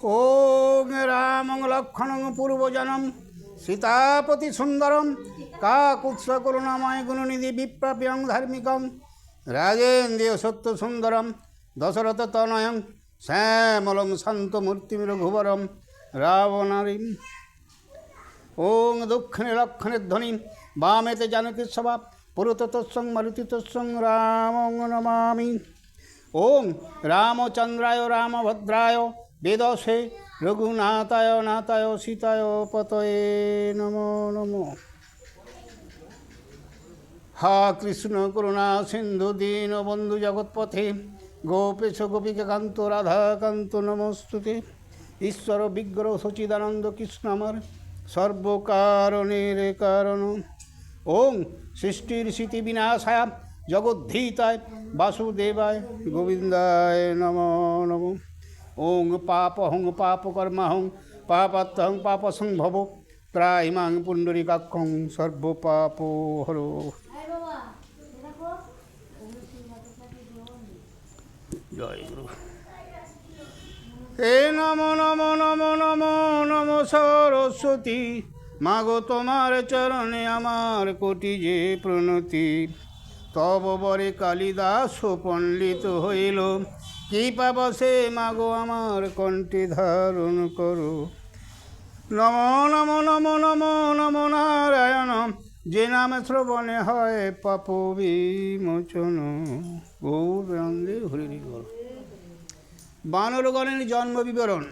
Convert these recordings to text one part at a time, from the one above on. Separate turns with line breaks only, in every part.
ওং রামং লক্ষণং পূর্বজনম সীতাপতি সুন্দরম কাকুৎস করুণাময় গুণনিধি বিপ্রাপ্যং ধার্মিকং রাজেন্দ্রিয় সত্য সুন্দরম দশরথ তনয়ং শ্যামলম শান্তমূর্তিম রঘুবরম রাবণারিম। ওং দক্ষিণে লক্ষণে ধ্বনি বামেতে জানকী সভা পুরুত তৎসং মারুতি তৎসং রামং নমামি। ওং রামচন্দ্রায় রামভদ্রায় বেদসে রঘুনাথায় নাথায় সীতায় পতয়ে নমো নমো। হা কৃষ্ণ করুণা সিন্ধু দীন বন্ধু জগৎপথে গোপেশ গোপিকা কান্ত রাধাকান্ত নমস্তুতে। ঈশ্বর বিগ্রহ সচিদানন্দ কৃষ্ণ আমার সর্বকারণের কারণ। ওং সৃষ্টির স্মৃতি বিনাশায় জগদ্ধিতায় বাসুদেবায় গোবিন্দায় নমো নমঃ। ওং পাপহং পাপকর্মাহং পাপাত্মহং পাপসংভব ত্রাহিমাং পুণ্ডরীকাক্ষং সর্বপাপহরো। জয় গুরু। হে নমো নমো নমো নমো নমো সরস্বতী, মাগো তোমার চরণে আমার কোটি যে প্রণতি। তব বরে কালিদাস পণ্ডিত হইল, কৃপা বসে মাগো আমার কণ্ঠে ধারণ করো। নমো নমো নমো নমো নমো নারায়ণ, যে নামে শ্রবণে হয় পাপ বিমোচন। গৌরাঙ্গে হরি বল। বানরগণের জন্ম বিবরণ।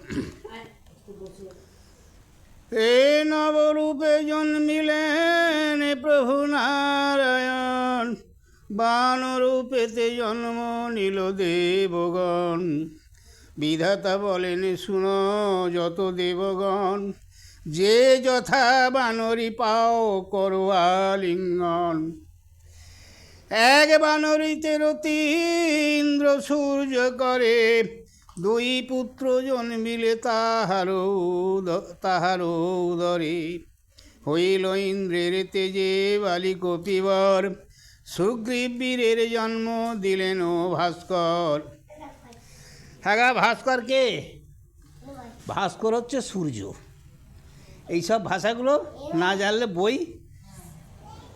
এ নবরূপে জন্মিলেন প্রভু নারায়ণ, বানরূপেতে জন্ম নিল দেবগণ। বিধাতা বলেন শুনো যত দেবগণ, যে যথা বানরী পাও করো আলিঙ্গন। এক বানরীতে রতি ইন্দ্র সূর্য করে, দুই পুত্র জন্মিলে তাহারও উদরে। হইল ইন্দ্রের তেজে বালি কপিবর, সুগ্রীব বীরের জন্ম দিলেন ও ভাস্কর। হ্যাঁ, ভাস্কর কে? ভাস্কর হচ্ছে সূর্য। এইসব ভাষাগুলো না জানলে বই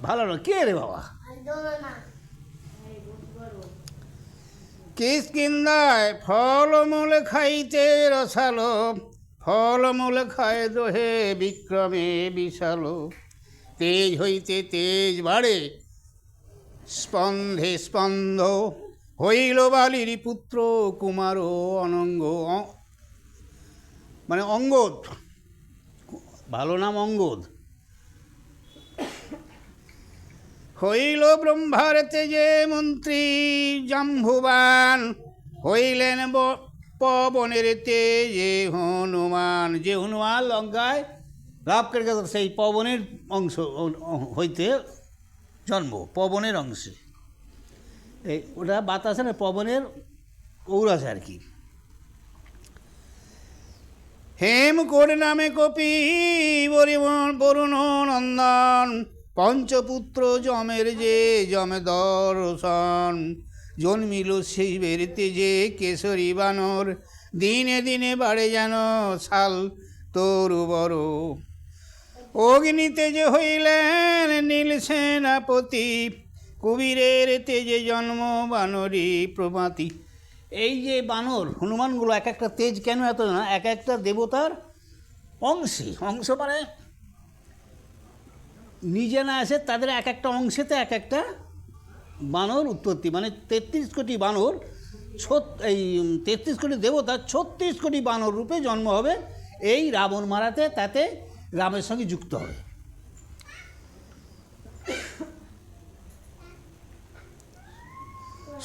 ভালো না। কে রে বাবা? কিষ্কিন্ধায় ফলমূল খাইতে রসালো, ফলমূল খায় দোহে বিক্রমে বিশালো। তেজ হইতে তেজ বাড়ে, স্পন্ধে স্পন্ধ, হইল বালির পুত্র কুমার অনঙ্গ। মানে অঙ্গদ, ভালো নাম অঙ্গদ। হইল ব্রহ্মার তেজে মন্ত্রী জাম্বুবান, হইলেন পবনের তেজে হনুমান। যে হনুমান লঙ্কায় লাভ করে গেল, সেই পবনের অংশ হইতে জন্ম, পবনের অংশে। এই ওটা বাতাসে না, পবনের ঔরাসে আর কি। হেমকোট নামে কপি বরুণ নন্দন, পঞ্চপুত্র যমের যে যমে দর্শন। জন্মিল শিবের তেজে কেশরী বানর, দিনে দিনে বাড়ে যেন শাল তরু বড়। অগ্নি তেজে হইলেন নীল সেনাপতি, কুবীরের তেজে জন্ম বানরী প্রমাতি। এই যে বানর হনুমানগুলো এক একটা তেজ কেন এত না, এক একটা দেবতার অংশ মানে নিজে না আসে, তাদের এক একটা অংশেতে এক একটা বানর উৎপত্তি। মানে 33 কোটি বানর, এই 33 কোটি দেবতা 36 কোটি বানর রূপে জন্ম হবে এই রাবণ মারাতে, তাতে রামের সঙ্গে যুক্ত হবে।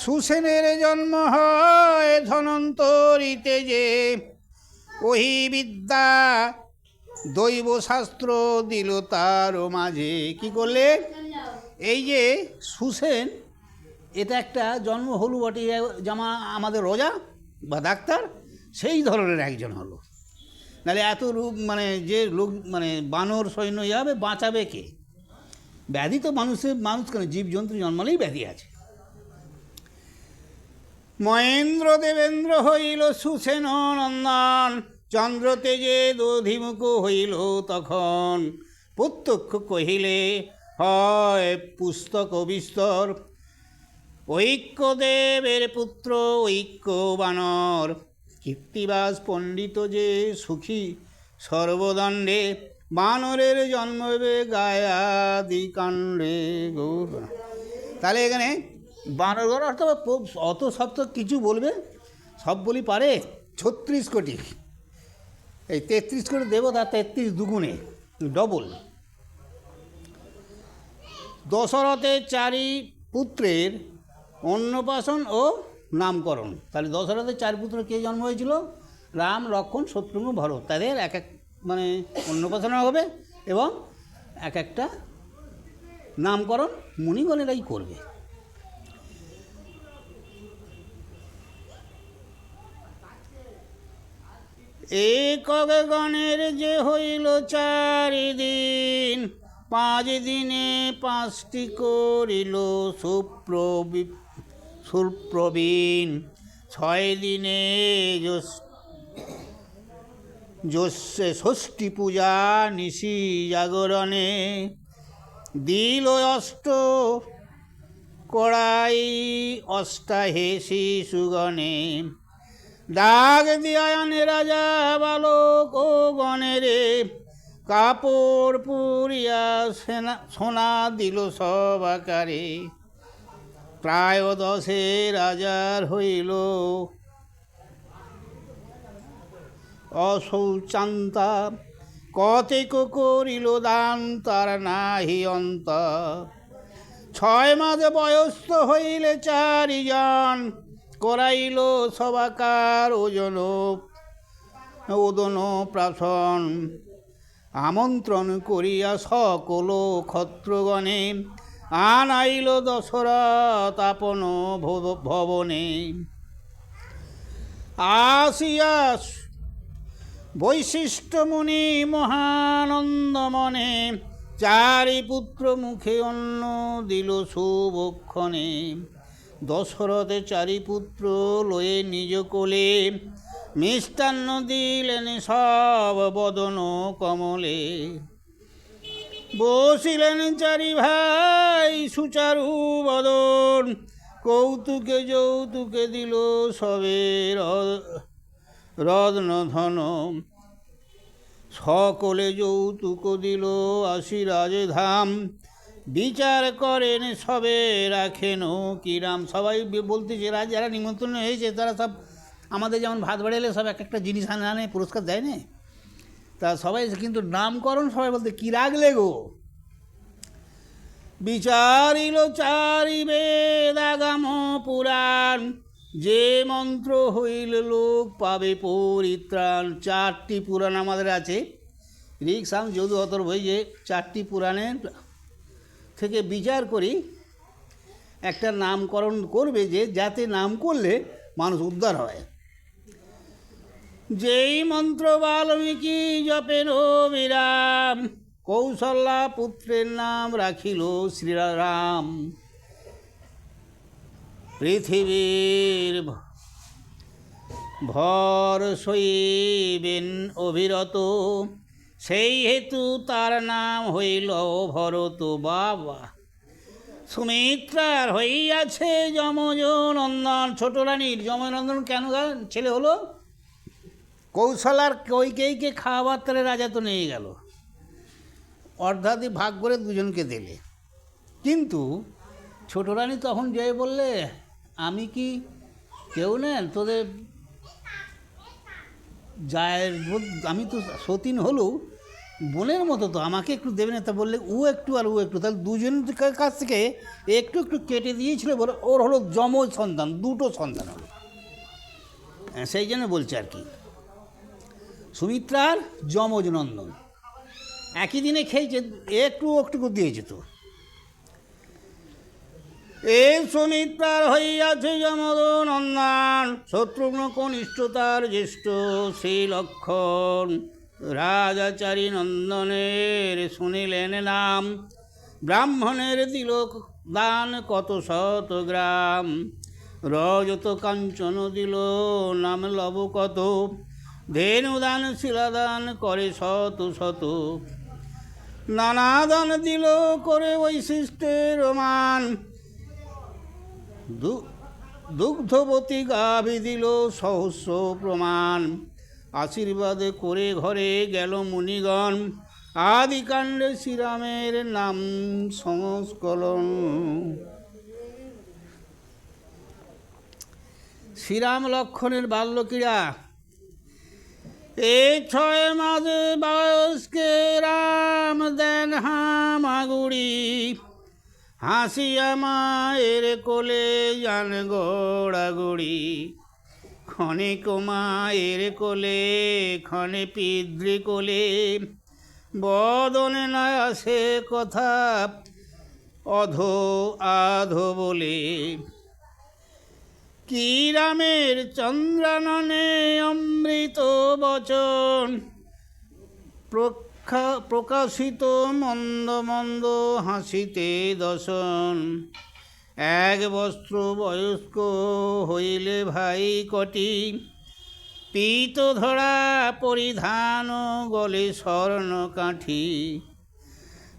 সুসেনের জন্ম হয় ধনন্তরিতে, যে ওহি বিদ্যা দৈব শাস্ত্র দিল তার মাঝে। কি করলে? এই যে সুসেন, এটা একটা জন্ম হলো বটে, জামা আমাদের রোজা বা ডাক্তার সেই ধরনের একজন হলো। নাহলে এত রোগ, মানে যে লোক, মানে বানর সৈন্য যাবে, বাঁচাবে কে? ব্যাধি তো মানুষ কেন, জীবজন্তু জন্মালেই ব্যাধি আছে। মহেন্দ্র দেবেন্দ্র হইল সুসেন নন্দন, চন্দ্র তেজে দধিমুখ হইল তখন, প্রত্যক্ষ কহিলে হয় পুস্তক বিস্তর। ঐক্যদেবের পুত্র ঐক্য বানর, কীর্তিবাস পণ্ডিত যে সুখী সর্বদণ্ডে, বানরের জন্মবে গায়াদি কাণ্ডে। গৌর। তাহলে এখানে বানর অর্থাৎ অত সব তো কিছু বলবে, সব বলি পারে 36 কোটি, এই 33 কোটি দেবতা, 33 দুগুণে ডবল। দশরথের 4 পুত্রের অন্নপ্রাশন ও নামকরণ। তাহলে দশরথের 4 পুত্র কে জন্ম হয়েছিল? রাম, লক্ষ্মণ, শত্রুঘ্ন, ভরত। তাদের এক এক মানে অন্নপ্রাশন হবে এবং এক একটা নামকরণ মুনিগণেরাই করবে। একক গণের যে হইল 4 দিন, 5 দিনে 5টি করিল সুপ্রবীণ, 6 দিনে ষষ্ঠী পূজা নিশি জাগরণে, দিল অষ্ট কড়াই অষ্টাহেসি সুগণে, ডাক দিয়ানে রাজা বালক ও গণেরে, কাপড় পুরিয়া সোনা দিল সব আকারে, প্রায় 10 রাজার হইল অশৌচান্তা, কতেক করিল দান তার নাহি অন্ত, 6 মাস বয়স্ক হইলে 4 জন, করাইল সবাকার ওদন প্রাশন, আমন্ত্রণ করিয়া সকল ক্ষত্রগণে, আনাইল দশরথ আপন ভবনে। আসিয়া বৈশিষ্ট্য মুনি মহানন্দ মনে, 4 পুত্র মুখে অন্ন দিল শুভক্ষণে, দশরথে 4 পুত্র লয়ে নিজ কোলে, মিষ্টান্ন দিলেন সব বদন কমলে, বসিলেন 4 ভাই সুচারু বদন, কৌতুকে যৌতুকে দিল সবে রত্ন ধন, সকলে যৌতুক দিল 80 রাজধাম, বিচার করেন সবে রাখেন কিরাম। সবাই বলতেছে যারা নিমন্ত্রণ হয়েছে তারা সব আমাদের যেমন ভাত বাড়াইলে সব এক একটা জিনিস আনে পুরস্কার দেয় না, তা সবাই কিন্তু নামকরণ সবাই বলতে কী রাখলে গো। বিচারিল 4 বেদাগম পুরাণ, যে মন্ত্র হইল লোক পাবে পরিত্রাণ। 4টি পুরাণ আমাদের আছে, ঋক, সাম, যজু, অথর্ব, যে 4টি পুরাণের থেকে বিচার করি একটা নামকরণ করবে, যে যাতে নাম করলে মানুষ উদ্ধার হয়। যেই মন্ত্র বাল্মীকি জপেন বিরাম, কৌশল্যা পুত্রের নাম রাখিল শ্রীরাম। পৃথিবীর ভর সইবেন অভিরত, সেই হেতু তার নাম হইল ভরত। বাবা, সুমিত্রার হইয়াছে যমজ নন্দন। ছোট রানীর যমনন্দন কেন ছেলে হলো? কৌশলার কৈকেয়ীকে খাওয়াবার তারে রাজা তো নিয়ে গেল, অর্ধাধিক ভাগ করে 2 জনকে দিলে, কিন্তু ছোট রানী তখন যেয়ে বললে, আমি কি কেউ নেন তোদের জায়ের, আমি তো সতীন হলেও বোনের মতো, তো আমাকে একটু দেবে না? তা বললে ও একটু আর ও একটু, তাহলে 2 জনের কাছ থেকে একটু একটু কেটে দিয়েছিল বলে ওর হলো যমজ সন্তান, 2টো সন্তান হলো। সেই জন্য বলছে আর কি, সুমিত্রার যমজ নন্দন একই দিনে খেয়েছে, একটু একটু দিয়েছে। তো এই সুমিত্রার হইয়াছে যমজ নন্দন, শত্রুঘ্ন কনিষ্ঠ তার জ্যেষ্ঠ শ্রী লক্ষণ। রাজাচারী নন্দনের শুনিলেন নাম, ব্রাহ্মণের দিল দান কত 100 গ্রাম। রজত কাঞ্চন দিল নাম লব কত, ধেনুদান শিলাদান করে শত শত, নানা দান দিল করে বৈশিষ্ট্যের মান। দুগ্ধবতী গাভী দিল সহস্র প্রমাণ, আশীর্বাদ করে ঘরে গেল মুনিগণ, আদিকাণ্ডে শ্রীরামের নাম সংস্কলন। শ্রীরাম লক্ষণের বাল্যক্রীড়া। এই 6 মাস বয়স্কে রাম দেন হামাগুড়ি, হাসিয়া মায়ের কোলে যান গোড়াগুড়ি। ক্ষণে মায়ের কোলে ক্ষণে পিতৃ কোলে, বদনে না আসে কথা অধো আধো বলে। কি রামের চন্দ্রাননে অমৃত বচন, প্রকাশিত মন্দ মন্দ হাসিতে দশন। 1 বস্ত্র বয়স্ক হইলে ভাই কটি, পীত ধরা পরিধান গলে স্বর্ণ কাঠি।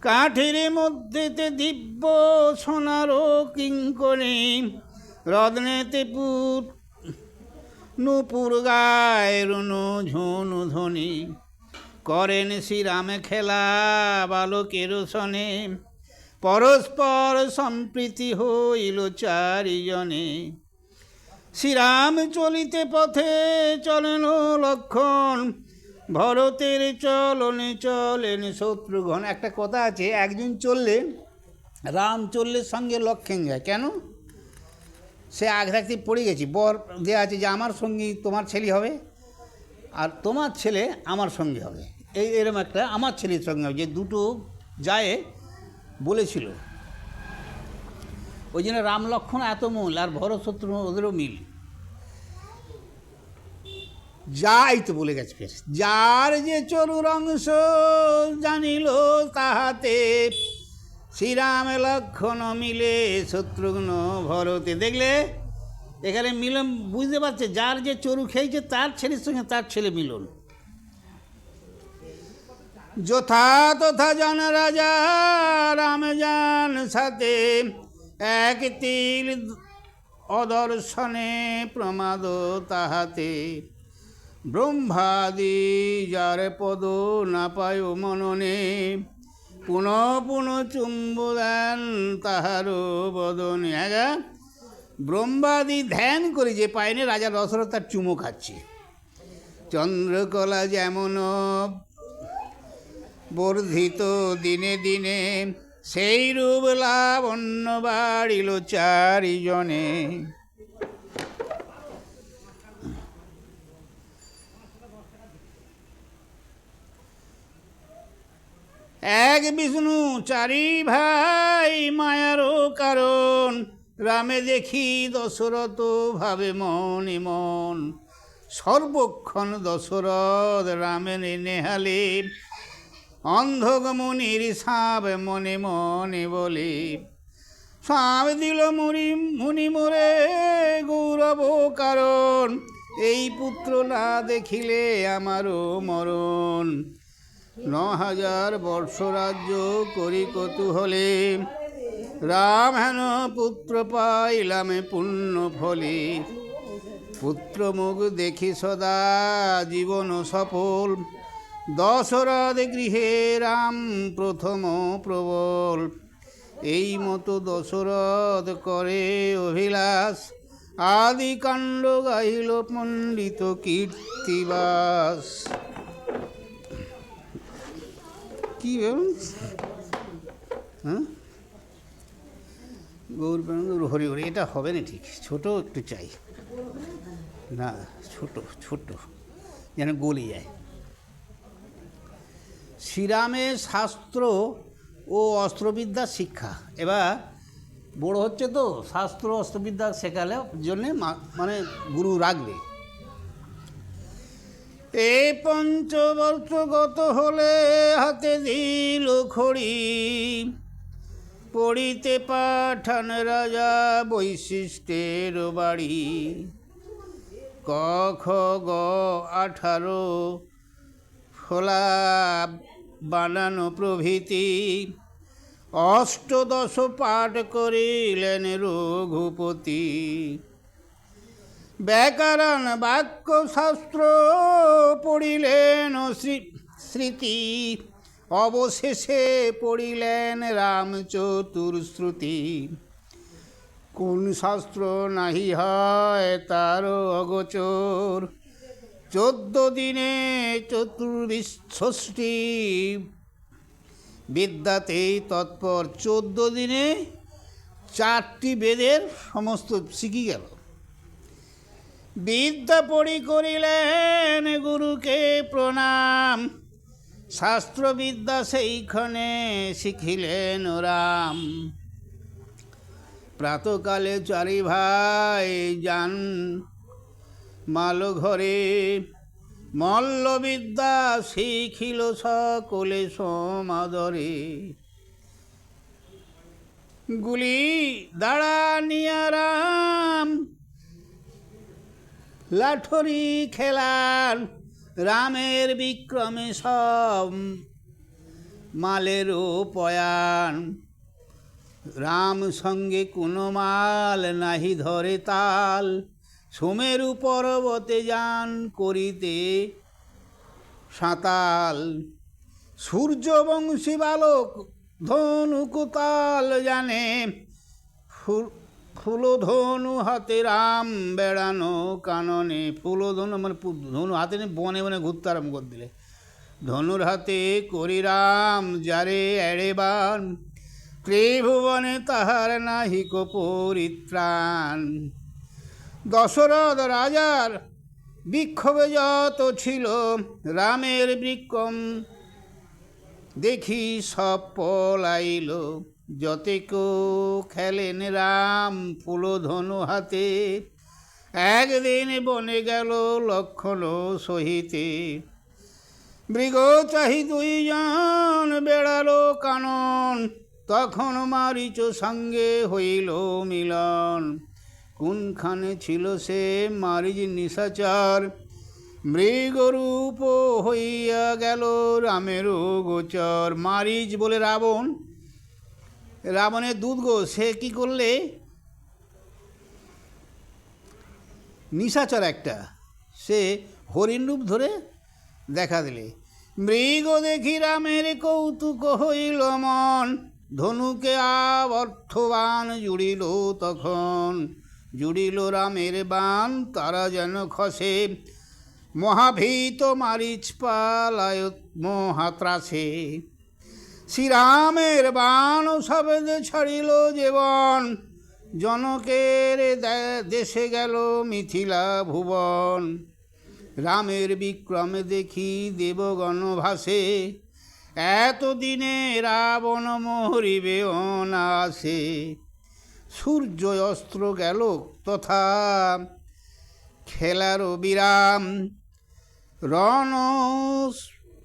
কাঠির মধ্যেতে দিব্য সোনার কিঙ্কণি, রত্নেতে নূপুর গায় রুনু ঝুনু ধ্বনি। করেন শ্রীরামে খেলা বালকের সনে, পরস্পর সম্প্রীতি হইল 4 জনে। শ্রীরাম চলিতে পথে চলেন লক্ষণ, ভরতের চলনে চলেন শত্রুঘ্ন। একটা কথা আছে, একজন চললে রাম চললে সঙ্গে লক্ষণ যায়। কেন? সে আগ থাকতে পড়ে গেছি, বর দেওয়া আছে যে আমার সঙ্গী তোমার ছেলে হবে, আর তোমার ছেলে আমার সঙ্গে হবে। এরম একটা আমার ছেলের সঙ্গে হবে, যে দুটো যায় বলেছিল। ওই জন্য রাম লক্ষণ এত মূল, আর ভরত শত্রু ওদেরও মিল। যাই তো বলে গেছে ফের, যার যে চরুর অংশ জানিল তাহাতে, শ্রীরাম লক্ষণ মিলে শত্রুঘ্ন ভরতে। দেখলে এখানে মিলন বুঝতে পারছে, যার যে চরু খেয়েছে তার ছেলের সঙ্গে তার ছেলে মিলন। যথা তথা জন রাজা রাম যান সাথে, 1 তিল অদর্শনে প্রমাদ তাহাতে। ব্রহ্মাদি যার পদ না পায় মননে, পুনঃ পুনঃ চুম্ব দেন তাহারও বদনে। ব্রহ্মাদি ধ্যান করে যে পায়নি, রাজা দশরথ তার চুমো খাচ্ছে। চন্দ্রকলা যেমন বর্ধিত দিনে দিনে, সেই রূপ লাবণ্য বাড়িল 4 জনে। এক বিষ্ণু 4 ভাই মায়ারও কারণ, রামে দেখি দশরথ ভাবে মনে মন। সর্বক্ষণ দশরথ রামে নেহালে, অন্ধগমনির সাপ মনে মনে বলে। সাপ দিল মুনি মোরে গৌরব কারণ, এই পুত্র না দেখিলে আমারও মরণ। 9000 বর্ষ রাজ্য করি কৌতূহলে, রাম হেন পুত্র পাইলামে পুণ্য ফলে। পুত্র মুখ দেখি সদা জীবন সফল, দশরথ গৃহে রাম প্রথম প্রবল। এই মতো দশরথ করে অভিলাষ, আদিকাণ্ড গাইল পণ্ডিত কীর্তিবাস। কি হ্যাঁ, গৌর হরি হরি, এটা হবে না ঠিক, ছোট একটু চাই না, ছোট ছোট যেন গলে যায়। শ্রীরামের শাস্ত্র ও অস্ত্রবিদ্যার শিক্ষা। এবার বড় হচ্ছে তো, শাস্ত্র অস্ত্রবিদ্যা শেখালে জন্যে মানে গুরু রাখবে। এই 5 বর্ষগত হলে হাতে দিল খড়ি, পড়িতে পাঠান রাজা বৈশিষ্ট্যের বাড়ি। ক খ গ 18 ফলা বানানো প্রভৃতি অষ্টদশ পাঠ করিলেন রঘুপতি। ব্যাকরণ বাক্যশাস্ত্র পড়িলেন স্মৃতি, অবশেষে পড়িলেন রাম চতুর্শ্রুতি। কোন শাস্ত্র নাহি হয় তার অগোচর, 14 দিনে চতুর্বিংশতি বিদ্যাতেই তৎপর। 14 দিনে 4টি বেদের সমস্ত শিখি গেল। বিদ্যা পড়ি করিলেন গুরুকে প্রণাম, শাস্ত্রবিদ্যা সেইখানে শিখিলেন রাম। প্রাতকালে 4 ভাই যান মাল ঘরে, মল্লবিদ্যা শিখিল সকলে সমাদরে। গুলি দাঁড়া নিয়া রাম লাঠরি খেলান, রামের বিক্রমে সব মালেরও পয়ান। রাম সঙ্গে কোনো মাল নাহি ধরে তাল, সুমেরু পর্বতে যান করিতে সাঁতাল। সূর্যবংশী বালক ধনুকুতাল জানে, ফুলধনু হাতে রাম বেড়ানো কাননে। ফুলধনু মানে ধনু হাতে নিয়ে বনে বনে ঘুরতে আরম্ভ করে দিলে। ধনুর হাতে করি রাম যারে এড়েবান, ত্রিভুবনে তাহার নাহিক পরিত্রাণ। দশরথ রাজার বিক্ষোভে যত ছিল, রামের বিক্রম দেখি সব পলাইল। যতেক খেলেন রাম ফুলধনু হাতে, একদিন বনে গেল লক্ষণ সহিতে। মৃগ চাহি 2 জন বেড়ালো কানন, তখন মারিচ সঙ্গে হইল মিলন। কোনখানে ছিল সে মারিচ নিশাচর, মৃগরূপ হইয়া গেল রামেরও গোচর। মারিচ বলে রাবণ, রাবণের দুধ গো। সে কি করলে, নিশাচর একটা, সে হরিণ রূপ ধরে দেখা দিলে। মৃগ দেখি রামের কৌতুক হইল মন, ধনুকে অর্থবান জুড়িল তখন। জুড়িল রামের বান তারা যেন খসে, মহাভীত মারিচ পালায় মহাত্রাসে। শ্রীরামের বাণ শব্দে ছাড়িল জীবন, জনকের দেশে গেল মিথিলা ভুবন। রামের বিক্রমে দেখি দেবগণ ভাসে, এতদিনে রাবণ মরিবে অনাসে। সূর্য অস্ত্র গেল তথা খেলার বিরাম, রণ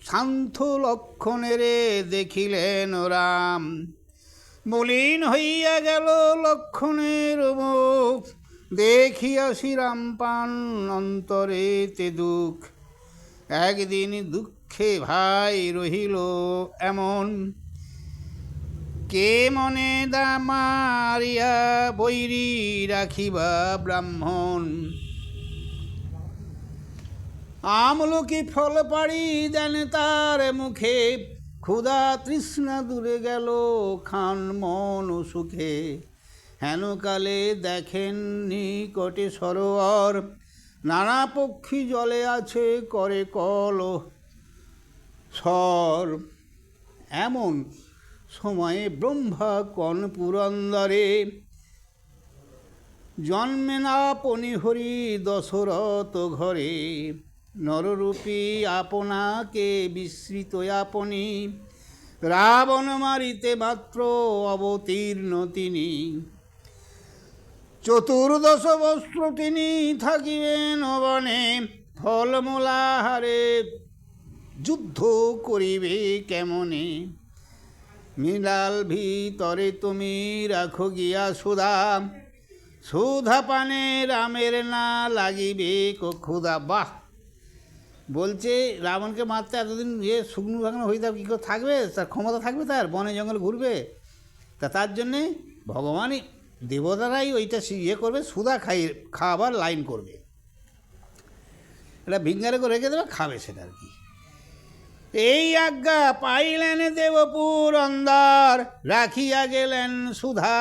শান্ত লক্ষণেরে দেখিলেন রাম। মলিন হইয়া গেল লক্ষণের মুখ, দেখিয়া শ্রীরাম পান অন্তরে তে দুঃখ। একদিন দুঃখে ভাই রহিল এমন, কে মনে দামারিয়া বৈরী রাখিবা ব্রাহ্মণ। আমলকি ফল পাড়ি দেন তার মুখে, ক্ষুধা তৃষ্ণা দূরে গেল খান মন সুখে। হেনকালে দেখেন নিকটে সরোবর, নানা পক্ষী জলে আছে করে কল স্বর। এমন সময়ে ব্রহ্মা কন পুরন্দরে, জন্মে না পনি হরি দশরথ ঘরে। নররূপী আপনাকে বিস্মৃত আপনি, রাবণ মারিতে মাত্র অবতীর্ণ তিনি। 14 বস্ত্র তিনি থাকিবেন বনে, ফলমূলাহারে যুদ্ধ করিবে কেমনে। মৃণাল ভিতরে তুমি রাখো গিয়া সুধা, সুধা পানে রামের না লাগিবে ক্ষুধা। বাহ, বলছে রাবণকে মারতে এতদিন শুকনো ভাঙনো হয়ে কী করে থাকবে, তার ক্ষমতা থাকবে, তার বনে জঙ্গলে ঘুরবে। তার জন্যে ভগবানই দেবতারাই ওইটা করবে, সুধা খাবার লাইন করবে, এটা ভিঙ্গারে করে রেখে দেবে, খাবে সেটা আর কি। এই আজ্ঞা পাইলেন দেবপুর অন্দর, রাখিয়া গেলেন সুধা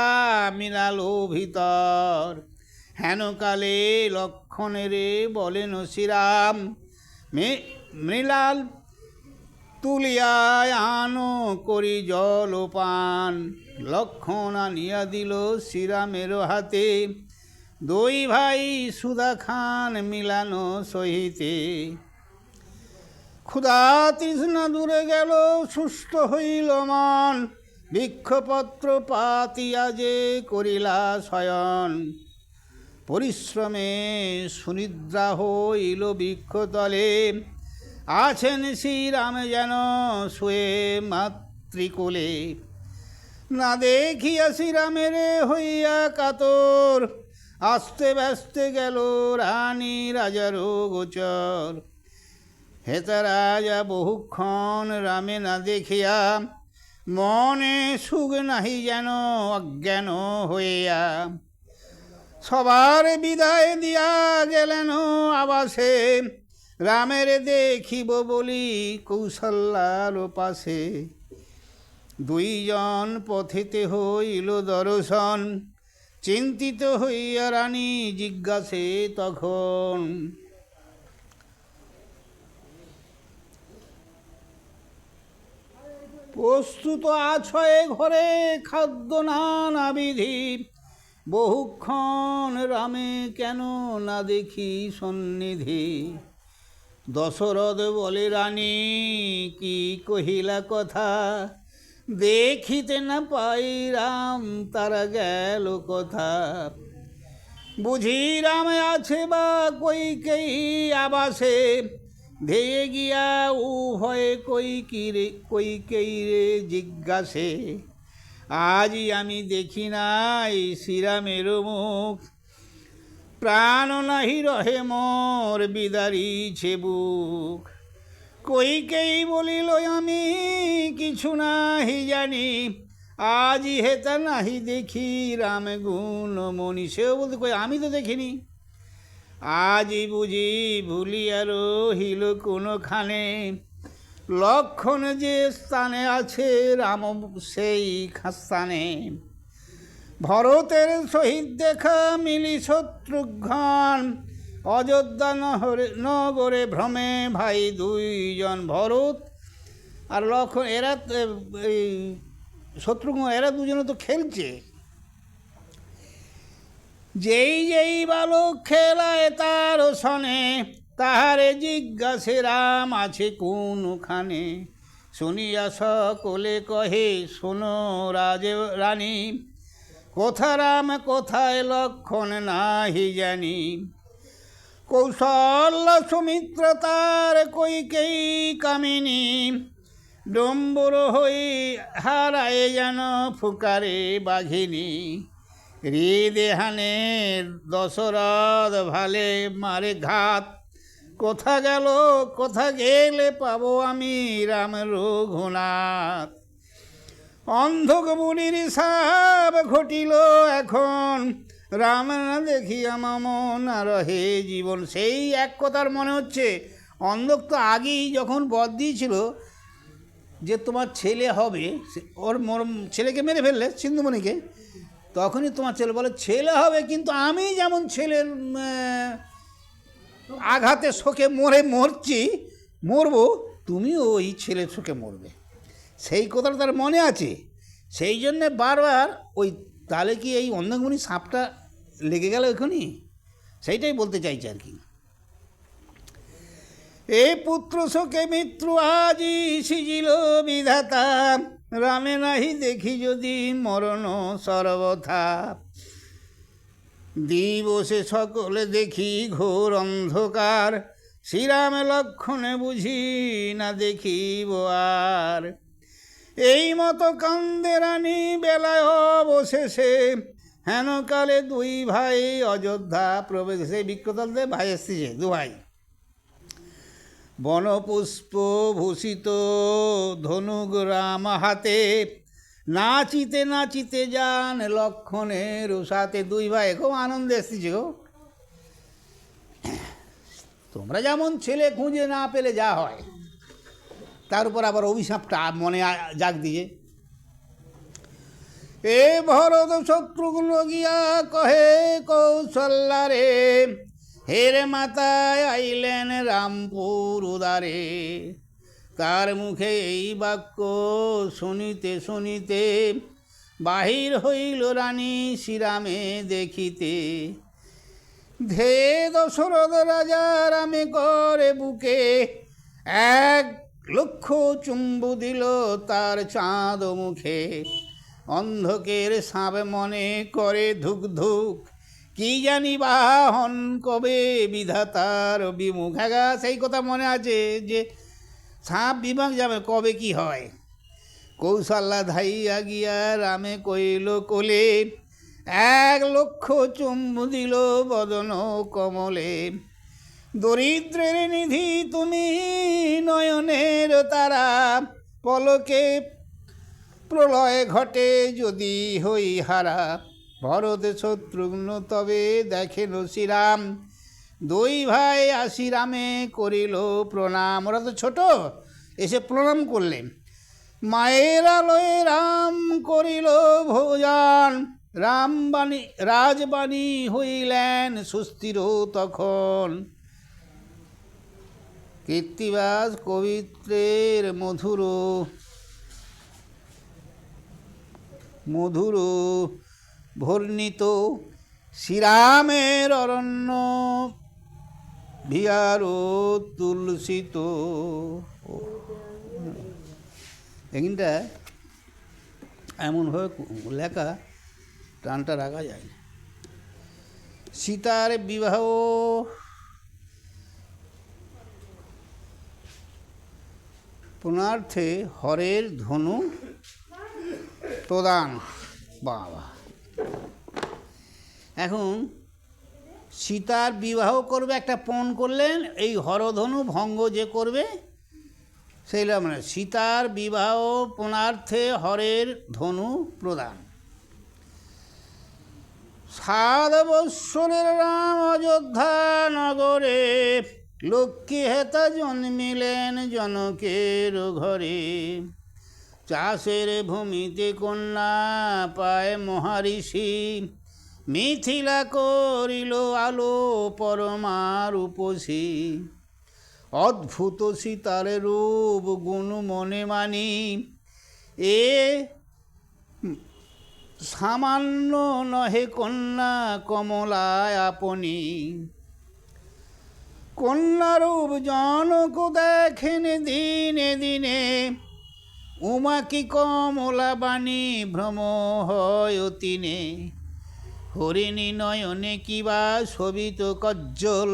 মিলালো ভিতর। হেনকালে লক্ষণেরে বলেন শ্রীরাম, মৃলাল তুলিয়ায় আনো করি জলপান। লক্ষণ আনিয়া দিল শ্রীরামের হাতে, দুই ভাই সুধা খান মিলানো সহিতে। ক্ষুধা তৃষ্ণা দূরে গেল, সুস্থ হইল মন, বৃক্ষপত্র পাতিয়া যে করিলা শয়ন। পরিশ্রমে সুনিদ্রা হইল বৃক্ষতলে, আছেন শ্রীরাম যেন শুয়ে মাতৃকুলে। না দেখিয়া শ্রীরামের হইয়া কাতর, আস্তে ব্যস্তে গেল রানী রাজারও গোচর। হেতা রাজা বহুক্ষণ রামে না দেখিয়া, মনে সুখ নাহি যেন অজ্ঞান হইয়া। সবার বিদায় দিয়া গেলেন আবাসে, রামের দেখিব বলি কৌশল্যার পাশে। দুইজন পথেতে হইল দর্শন, চিন্তিত হইয়া রানী জিজ্ঞাসে তখন। প্রস্তুত আছয়ে ঘরে খাদ্য নানা বিধি, বহুক্ষণ রামে কেন না দেখি সন্নিধি। দশরথ বলে রানী কি কহিলা কথা, দেখিতে না পাই রাম তারা গেল কথা। বুঝি রাম আছে বা কৈকেয়ী আবাসে, ধেয়ে গিয়া উভয়ে কৈকেয়ী রে জিজ্ঞাসে। আজি আমি দেখি নাই শ্রীরামের মুখ, প্রাণ নাহি রহে মোর বিদারিছে বুক। কৈকেয়ী বলিল আমি কিছু নাহি জানি, আজি হেতা নাহি দেখি রাম গুণ মনি। সেও বলতে কই আমি তো দেখিনি, আজি বুঝি ভুলিয়া রহিল কোনখানে। লক্ষণ যে স্থানে আছে রাম সেই স্থানে। ভরতের সহিত দেখা মিলি শত্রুঘ্ন, অযোধ্যা নগরে ভ্রমে ভাই দুইজন। ভরত আর লক্ষণ এরা শত্রুঘ্ন এরা দুজনে তো খেলছে। যেই যেই বালক খেলায় তার সনে, তাহারে জিজ্ঞাসে রাম আছে কোনখানে। শুনিয়া সকলে কহে শোনো রানী, কোথা রাম কোথায় লক্ষণ নাহি জানি। কৌশল্যা সুমিত্র তার কৈকেয়ী কামিনী, ডম্বুর হই হারায় যেন ফুকারে বাঘিনী। হৃদেহানে দশরথ ভালে মারে ঘাত, কোথা গেল কোথা গেলে পাবো আমি রাম রঘুনাথ। অন্ধক মুনির সাব ঘটিল এখন, রাম না দেখিয়া মন না রহে জীবন। সেই এক কথার মনে হচ্ছে অন্ধক তো আগেই যখন বর দিয়েছিল যে তোমার ছেলে হবে, ওর ছেলেকে মেরে ফেললে সিন্ধুমণিকে, তখনই তোমার ছেলে বলে ছেলে হবে, কিন্তু আমি যেমন ছেলের আঘাতে শোকে মরবো, তুমিও ওই ছেলের শোকে মরবে। সেই কথাটা তার মনে আছে, সেই জন্যে বারবার ওই তাহলে কি এই অন্ধকমণি সাপটা লেগে গেল এখনই, সেইটাই বলতে চাইছে আর কি। এই পুত্র শোকে মৃত্যু আজি সিজিল বিধাতা, রামে নাহি দেখি যদি মরণ সর্বথা। দিবসে সকলে দেখি ঘোর অন্ধকার, শ্রীরাম লক্ষণে বুঝি না দেখিব আর। এই মতো কান্দে রানী বেলায় অবশেষে, হেন কালে দুই ভাই অযোধ্যা প্রবেশ, সেই বিক্রতলতে ভাই এসেছে, দু ভাই। বনপুষ্প ভূষিত ধনুক রাম হাতে, নাচিতে নাচিতে যান লক্ষণের সাথে। দুই ভাই খুব আনন্দে এসেছে গো। তোমরা যেমন ছেলে খুঁজে না পেলে যা হয়, তার উপর আবার অভিশাপটা মনে জাগ দিয়ে। এ ভরত শত্রুঘ্ন গিয়া কহে কৌশল্যা রে, হেরে মাতায় আইলেন রামপুর উদারে। তার মুখে এই বাক্য শুনিতে শুনিতে, বাহির হইল রানী শ্রীরামে দেখিতে। ধে দশরথ রাজা রামে করে বুকে, 1,00,000 চুম্বু দিল তার চাঁদ মুখে। অন্ধকের সাপ মনে করে ধুক ধুক, কি জানি বাহন কবে বিধাতার বিমুখ। হ্যাঁ, সেই কথা মনে আছে যে সাপ বিভাগ যাবে কবে কি হয়। কৌশল্যা ধাইয়া গিয়া রামে কইল কোলে, 1,00,000 চুম্বু দিল বদন কমলে। দরিদ্রের নিধি তুমি নয়নের তারা, পলকে প্রলয় ঘটে যদি হই হারা। ভরত শত্রুঘ্ন তবে দেখেন শ্রীরাম, দুই ভাই আসি রামে করিল প্রণাম। ওরা তো ছোট, এসে প্রণাম করলেন। মায়ের আলোয় রাম করিল ভোজন, রামবাণী রাজবাণী হইলেন সুস্থির তখন। কীর্তিবাস কবিত্রের মধুর মধুর বর্ণিত, শ্রীরামের অরণ্য বিহার তুলসিত। এখানটা এমনভাবে লেখা, টানটা রাখা যায় না। সীতার বিবাহ পুনার্থে হরের ধনু প্রদান। বাবা, এখন সীতার বিবাহ করবে, একটা পণ করলেন, এই হরধনু ভঙ্গ যে করবে সেইটা মানে সীতার বিবাহ পুনার্থে হরের ধনু প্রদান। 7 বৎসরের রাম অযোধ্যা নগরে, লক্ষ্মী হেতা জন্মিলেন জনকের ঘরে। চাষের ভূমিতে কন্যা পায় মহারিষি, মিথিলা করিল আলো পরমা রূপসী। অদ্ভুত সীতার রূপ গুণ মনে মানি, এ সামান্য নহে কন্যা কমলায় আপনি। কন্যারূপ জনক দেখেন দিনে দিনে, উমা কি কমলা বাণী ভ্রম হয় তিনে। হরিণী নয়নে কিবা শোভিত কজ্জল,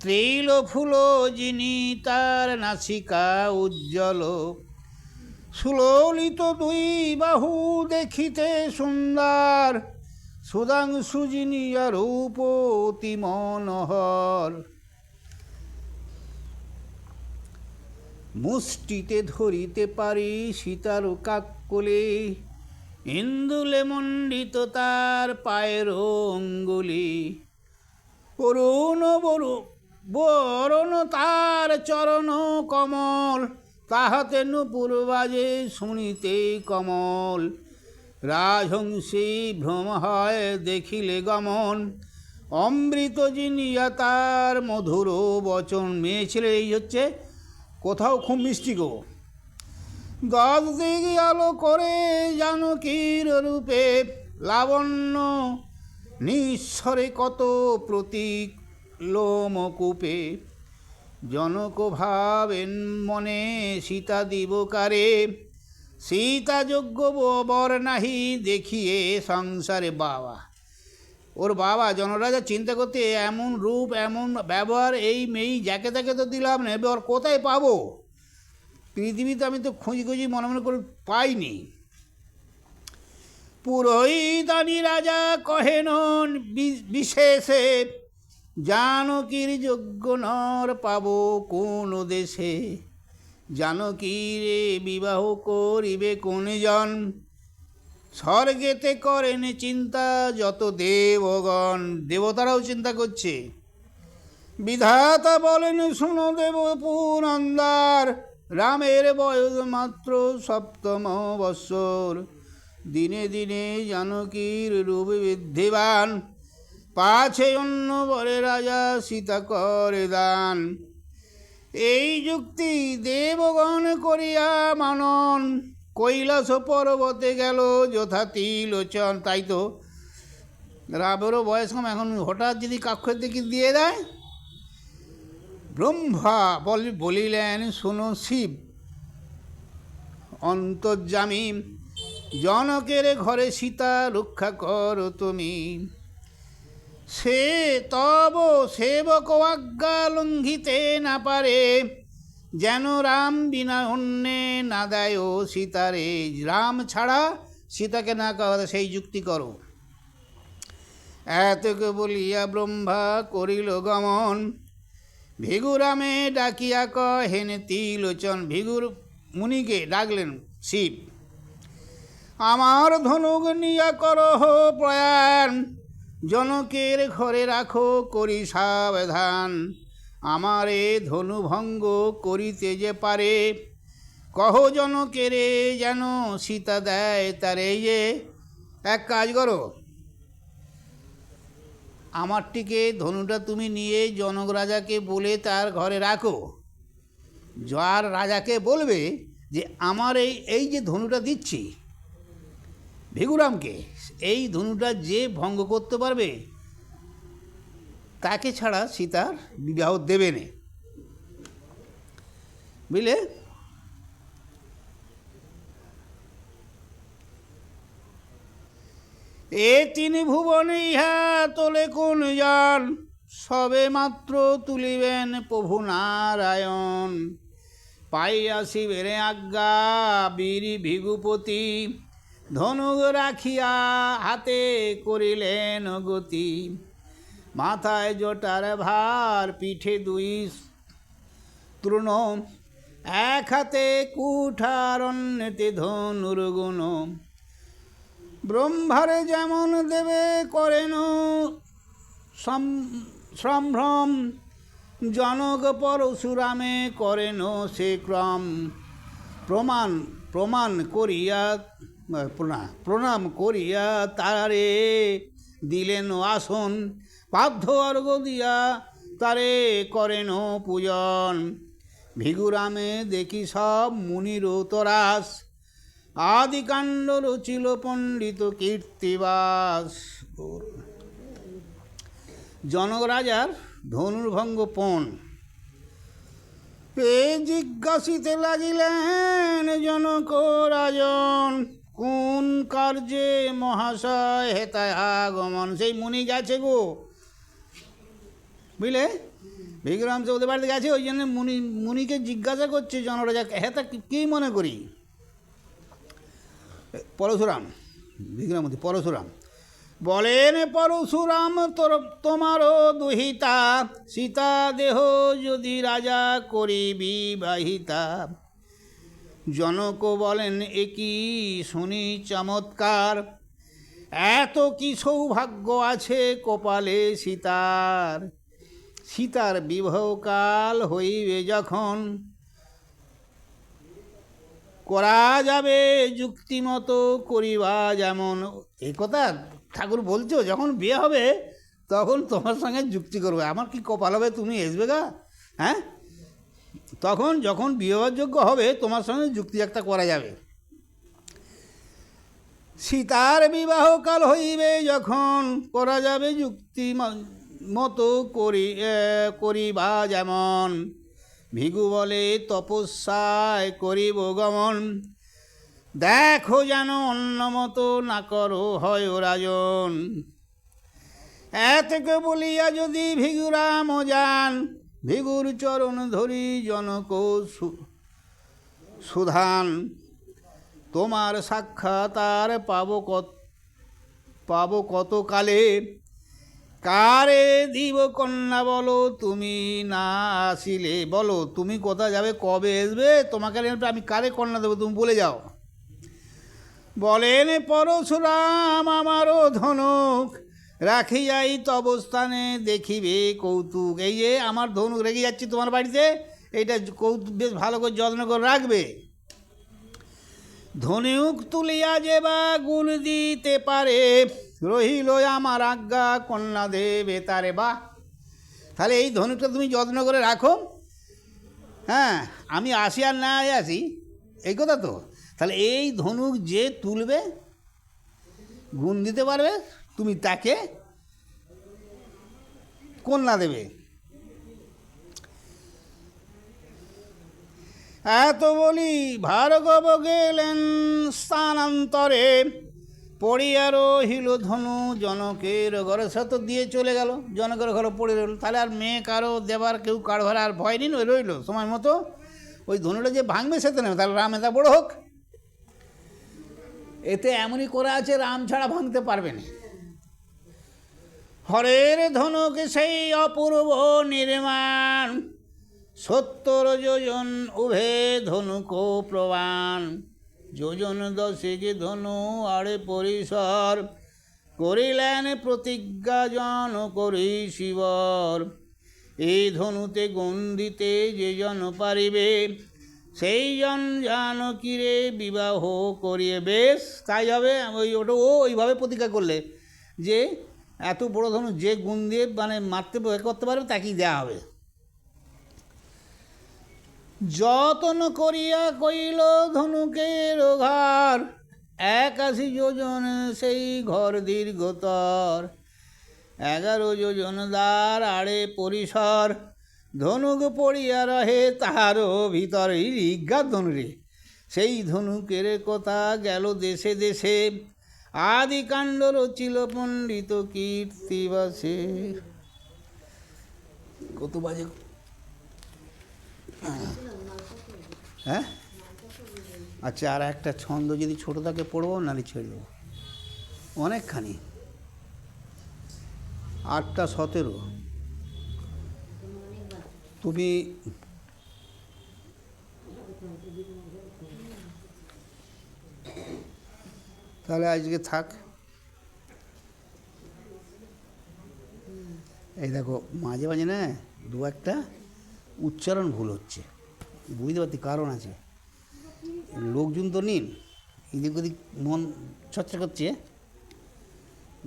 ত্রিল ফুল যিনি তার নাসিকা উজ্জ্বল। সুললিত দুই বাহু দেখিতে সুন্দর, সুধাংশু যিনি রূপ অতি মনোহর। মুষ্টিতে ধরিতে পারি সীতার কাকলে, ইন্দুলে মণ্ডিত তার পায়ের অঙ্গুলি। অরুণ বরণ তার চরণ কমল, তাহাতে নূপুর বাজে শুনিতে কমল। রাজহংসী ভ্রম হয় দেখিলে গমন, অমৃত জিনিয়া তার মধুর বচন। মেয়ে ছেলে এই হচ্ছে কোথাও খুব মিষ্টি গো। 10 দিক আলো করে জানকীর রূপে, লাবণ্য নিঃস্বরে কত প্রতীক লোমকূপে। জনক ভাবেন মনে সীতা দিবকারে, সীতা যোগ্য বর নাহি দেখিয়ে সংসারে। বাবা, ওর বাবা জনরাজা চিন্তা করতে, এমন রূপ এমন ব্যবহার, এই মেয়ে যাকে তাকে তো দিলাম না, এবার কোথায় পাবো? পৃথিবীতে আমি তো খুঁজি খুঁজি মনে মনে করে পাইনি। পুরোহিতানি রাজা কহেন বিশেষে, জানকীর যোগ্য নর পাব কোন দেশে। জানকীরে বিবাহ করিবে কোনজন, স্বর্গেতে করেন চিন্তা যত দেবগণ। দেবতারাও চিন্তা করছে। বিধাতা বলেন শোনো দেব পুরন্দর, রামের বয়স মাত্র সপ্তম বৎসর। দিনে দিনে জানকীর রূপ বৃদ্ধিবান, পাছে অন্য বরে রাজা সীতা করে দান। এই যুক্তি দেবগণ করিয়া মানন, কৈলাস পর্বতে গেল যথা তিলোচন। তাই তো রামেরও বয়স কম, এখন হঠাৎ যদি কাক্ষের দিকে দিয়ে দেয়। ব্রহ্মা বলিলেন শোনো শিব অন্তর্যামী, জনকের ঘরে সীতা রক্ষা করো তুমি। সে তব সেবক আজ্ঞা লঙ্ঘিতে না পারে, যেন রাম বিনা অন্যে না দেয় সীতারে। রাম ছাড়া সীতাকে না করা, সেই যুক্তি করো। এতকে বলিয়া ব্রহ্মা করিল গমন, ভিগুরামে ডাকিয়া কহেন তিলোচন। ভিগুর মুনিকে ডাকলেন শিব। আমার ধনুক নিয়া করহ প্রয়াণ, জনকের ঘরে রাখো করি সাবধান। আমার এ ধনুভঙ্গ করিতে যে পারে, কহ জনকেরে যেন সীতা দেয় তারে। যে এক কাজ করো, আমারটিকে ধনুটা তুমি নিয়ে জনক রাজাকে বলে তার ঘরে রাখো। যার রাজাকে বলবে যে আমার এই যে ধনুটা দিচ্ছি ভিগুরামকে, এই ধনুটা যে ভঙ্গ করতে পারবে তাকে ছাড়া সীতার বিবাহ দেবে না, বুঝলে। এ তিনি ভুবনে ইহা তোলে কোন জন, সবে মাত্র তুলিবেন প্রভু নারায়ণ। পাইয়া শিবের আজ্ঞা বীর ভিগুপতি, ধনুক রাখিয়া হাতে করিলেন গতি। মাথায় জটার ভার, পিঠে দুই তৃণ, এক হাতে কুঠার অন্যতে ধনুর গুণ। ব্রহ্মারে যেমন দেবে করেন সম্ভ্রম, জনক পরশুরামে করেন সে ক্রম। প্রণাম করিয়া তারে দিলেন আসন, পার্থ অর্ঘ দিয়া তারে করেন পূজন। ভিগুরামে দেখি সব মুনির তরাস, আদিকাণ্ড রচিল পণ্ডিত কীর্তিবাস। জনক রাজার ধনুর্ভঙ্গ পণ এ জিজ্ঞাসিতে লাগিলেন জনক রাজন, কোন কার্যে মহাশয় হেতায় আগমন। সেই মুনি গেছে গো, বুঝলে, ভিগুরাম সে ওদের বাড়িতে গেছে, ওই জন্য মুনিকে জিজ্ঞাসা করছে জনক রাজা, হেতা কী মনে করি। পরশুরাম, ভিগুরাম পরশুরাম বলেন, পরশুরাম তোমারও দুহিতা, সীতা দেহ যদি রাজা করি বিবাহিতা। জনক বলেন একই শুনি চমৎকার, এত কি সৌভাগ্য আছে কপালে সীতার। সীতার বিবাহকাল হইবে যখন, করা যাবে যুক্তিমতো করিবা যেমন। এই কথা ঠাকুর বলছো, যখন বিয়ে হবে তখন তোমার সঙ্গে যুক্তি করবে। আমার কি কপাল হবে তুমি আসবে গা, হ্যাঁ। তখন যখন বিবাহযোগ্য যোগ্য হবে তোমার সঙ্গে যুক্তি একটা করা যাবে। সীতার বিবাহকাল হইবে যখন, করা যাবে যুক্তি মতো করিবা যেমন। ভিগু বলে তপস্যায় করিব গমন, দেখো যেন অন্য মতো না করো হয় রাজন। এতকে বলিয়া যদি ভিগুরাম যান, ভিগুর চরণ ধরি জনক সুধান। তোমার সাক্ষাৎ আর পাব পাবো কত কালে, কারে দিব কন্যা বলো তুমি না আসিলে। বলো তুমি কোথায় যাবে, কবে আসবে, তোমাকে আমি কারে কন্যা দেবো, তুমি বলে যাও। বলেন পরশুরাম আমারও ধনুক রাখিয়াই তব স্থানে দেখিবে কৌতুক। এই যে আমার ধনুক রেখে যাচ্ছি তোমার বাড়িতে, এইটা কৌতুক বেশ ভালো করে যত্ন করে রাখবে। ধনুক তুলিয়া যে বা গুণ দিতে পারে, রহিল আমার আজ্ঞা কন্যা দেবে তারে। বা তাহলে এই ধনুকটা তুমি যত্ন করে রাখো। হ্যাঁ, আমি আসি আর না আসি এই কথা তো। তাহলে এই ধনুক যে তুলবে, গুণ দিতে পারবে, তুমি তাকে কন্যা দেবে। এত বলি ভার্গব গেলেন স্থানান্তরে, পড়িয়া রহিল ধনু জনকের ঘরে। সে তো দিয়ে চলে গেল, জনকের ঘরে পড়ে রইল। তাহলে আর মেয়ে কারো দেবার কেউ কারো ঘরে আর ভয় নেই, রইল সময় মতো। ওই ধনুটা যে ভাঙবে সে তো নেই, তাহলে রাম এটা বড় হোক। এতে এমনই করা আছে, রাম ছাড়া ভাঙতে পারবে না। হরের ধনুক সেই অপূর্ব নির্মাণ, 70 যোজন উভে ধনুক প্রমাণ। যোজন 10 যে ধনু আড়ে পরিসর, করিলেন প্রতিজ্ঞা জন করি শিবর। এই ধনুতে গুণ দিতে যে জন পারিবে, সেই জন জানকীরে বিবাহ করিয়ে। বেশ তাই হবে। ওটা ওইভাবে প্রতিজ্ঞা করলে যে এত বড় ধনু যে গুণ দিয়ে মানে মারতে করতে পারবে তাকেই দেওয়া হবে। যতন করিয়া কইল ধনুকের ঘর, 81 যোজন সেই ঘর দীর্ঘতর। 11 যোজন দ্বার আড়ে পরিসর, ধনুক পড়িয়া রহে তাহারও ভিতর। এই ঋজ্ঞাত ধনুরে, সেই ধনুকের কথা গেল দেশে দেশে, আদিকাণ্ড রচিল পণ্ডিত কীর্তিবাসে। কত বাজে? হ্যাঁ, আচ্ছা, আর একটা ছন্দ যদি ছোটো থাকে পড়বো, নাহলে ছেড়ে দেবো। অনেকখানি, 8টা 17। তুমি তাহলে আজকে থাক। এই দেখো মাঝে মাঝে না 2-1টা উচ্চারণ ভুল হচ্ছে, বুঝতে পারছি কারণ আছে। লোকজন তো নিন, এদিক ওদিক মন চর্চা করছে,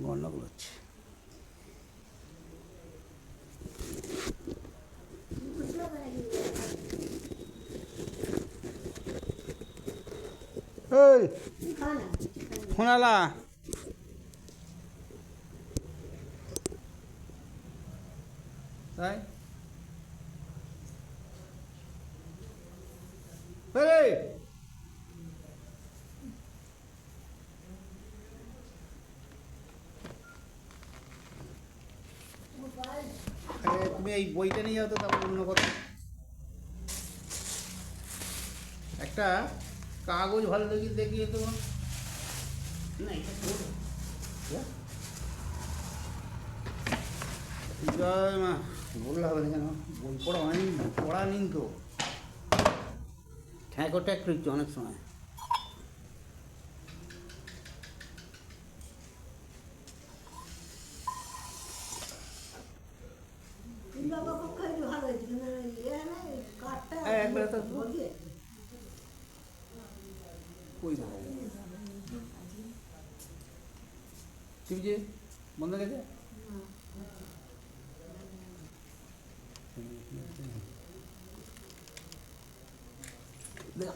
গণ্ডগোল হচ্ছে। এই ফোনালা, তাই তুমি এই বইটা নিয়ে যাও তো, তারপর অন্য কথা। একটা কাগজ ভালো দেখি দেখিয়ে তো না, এটা জয় মা বললে হবে না কেন? বই পড়া হয়নি, পড়া নিন তো, ঠ্যাঁকোটা একটু অনেক সময়। একবার তো টিভি বন্ধ গেছে। দেখ